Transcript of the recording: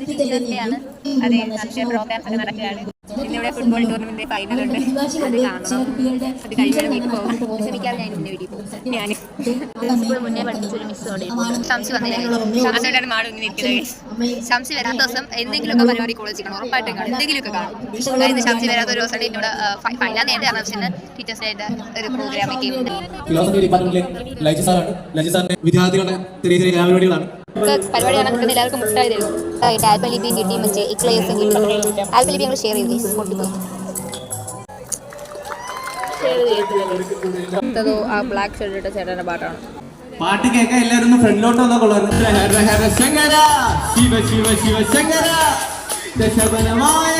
ടീച്ചേഴ്സിന്റെയാണ് അതെ അക്ഷയ പ്രോഗ്രാംസ് ഒക്കെ നടക്കുകയാണ്. ഇന്നിവിടെ ഫുട്ബോൾ ടൂർണമെന്റ് ഫൈനൽ ഉണ്ട്. അത് കാണണം. അത് കഴിഞ്ഞാൽ വീട്ടിൽ പോകും. ക്ഷമിക്കാതെ ഞാൻ മുന്നേ വീട്ടിൽ പോകും. ഞാൻ സ്കൂൾ മുന്നേ പഠിപ്പിച്ചൊരു മിസ്സോടെ ശംസി വന്നില്ല. ശംസിയുടെ മാട് ഇങ്ങനെ ഇരിക്കുന്നത്. ശംസി വരാത്ത ദിവസം എന്തെങ്കിലുമൊക്കെ പരിപാടി കോളേജ് ചെയ്യണം. ഉറപ്പായിട്ടും കാണും. എന്തെങ്കിലുമൊക്കെ കാണും. അതായത് ശംസി വരാത്ത ഒരു ദിവസം എന്നോട് ഫൈനൽ നേരത്തെ അറിയിച്ചിട്ട് ടീച്ചേഴ്സിനായിട്ട് ഒരു പ്രോഗ്രാം ഒക്കെ ഉണ്ട്. ഫിലോസഫി ഡിപ്പാർട്ട്മെന്റിലെ വിദ്യാർത്ഥികളുടെ ചെറിയ ചെറിയ പരിപാടികളാണ്. പരിപാടി കാണാൻ നിൽക്കുന്ന എല്ലാവർക്കും മുട്ടായി തരും. ആൽപ്പലിപ്പിയും കിട്ടി, മറ്റേ ഇക്ലേസും കിട്ടി. ആൽപ്പലിപ്പി ഞങ്ങൾ ഷെയർ ചെയ്തു. ആ ബ്ലാക്ക് ഷർട്ട് ഇട്ട ചേട്ടന്റെ പാട്ടാണ്. പാട്ട് കേൾക്കാൻ എല്ലാവരും ഒന്ന് ഫ്രണ്ടിലോട്ട് വന്നാൽ കൊള്ളാം. ശിവ ശിവ ശിവ ശങ്കര ദശബലമായ